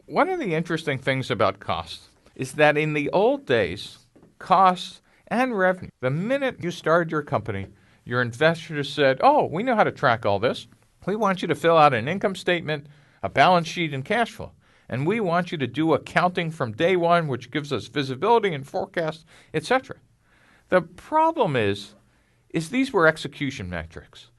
One of the interesting things about costs is that in the old days, costs and revenue, the minute you started your company, your investors said, oh, we know how to track all this. We want you to fill out an income statement, a balance sheet, and cash flow. And we want you to do accounting from day one, which gives us visibility and forecast, etc. The problem is these were execution metrics.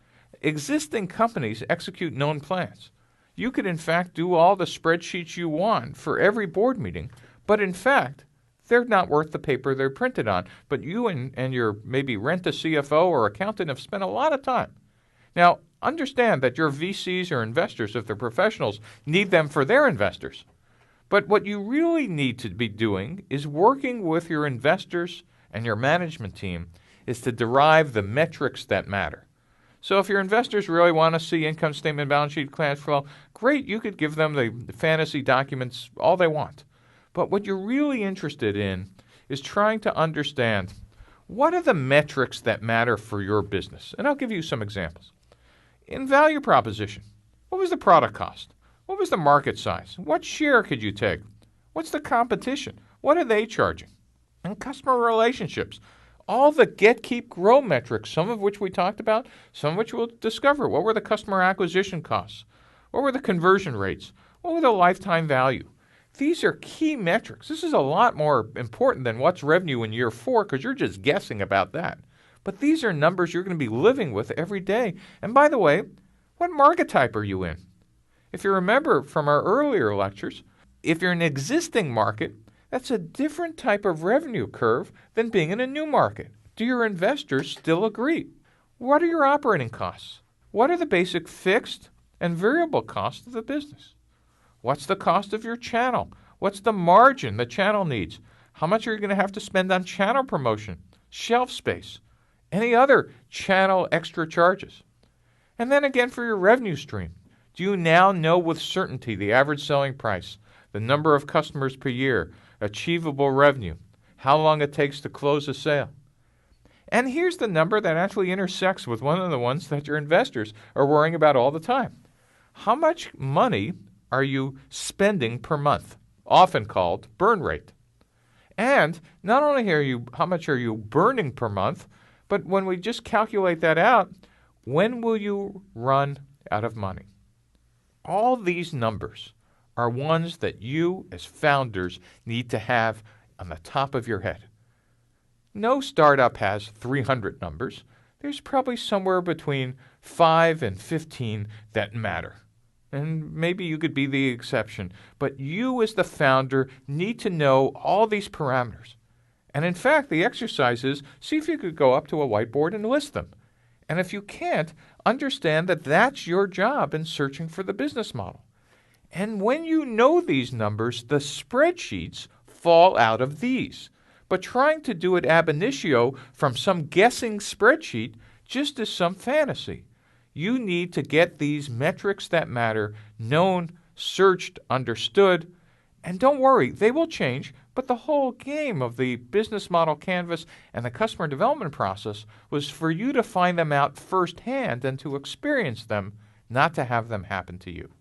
Existing companies execute known plans. You could, in fact, do all the spreadsheets you want for every board meeting, but in fact, they're not worth the paper they're printed on. But you and your maybe rent a CFO or accountant have spent a lot of time. Now, understand that your VCs or investors, if they're professionals, need them for their investors. But what you really need to be doing is working with your investors and your management team is to derive the metrics that matter. So if your investors really want to see income statement, balance sheet, cash flow, great, you could give them the fantasy documents all they want. But what you're really interested in is trying to understand what are the metrics that matter for your business. And I'll give you some examples. In value proposition, what was the product cost? What was the market size? What share could you take? What's the competition? What are they charging? And customer relationships. All the get, keep, grow metrics, some of which we talked about, some of which we'll discover. What were the customer acquisition costs? What were the conversion rates? What were the lifetime value? These are key metrics. This is a lot more important than what's revenue in year 4 because you're just guessing about that. But these are numbers you're going to be living with every day. And by the way, what market type are you in? If you remember from our earlier lectures, if you're in an existing market, that's a different type of revenue curve than being in a new market. Do your investors still agree? What are your operating costs? What are the basic fixed and variable costs of the business? What's the cost of your channel? What's the margin the channel needs? How much are you going to have to spend on channel promotion, shelf space, any other channel extra charges? And then again for your revenue stream, do you now know with certainty the average selling price, the number of customers per year, achievable revenue, how long it takes to close a sale? And here's the number that actually intersects with one of the ones that your investors are worrying about all the time. How much money are you spending per month, often called burn rate? And not only how much are you burning per month, but when we just calculate that out, when will you run out of money? All these numbers are ones that you as founders need to have on the top of your head. No startup has 300 numbers. There's probably somewhere between 5 and 15 that matter. And maybe you could be the exception. But you as the founder need to know all these parameters. And in fact, the exercise is see if you could go up to a whiteboard and list them. And if you can't, understand that that's your job in searching for the business model. And when you know these numbers, the spreadsheets fall out of these. But trying to do it ab initio from some guessing spreadsheet just is some fantasy. You need to get these metrics that matter known, searched, understood, and don't worry, they will change, but the whole game of the business model canvas and the customer development process was for you to find them out firsthand and to experience them, not to have them happen to you.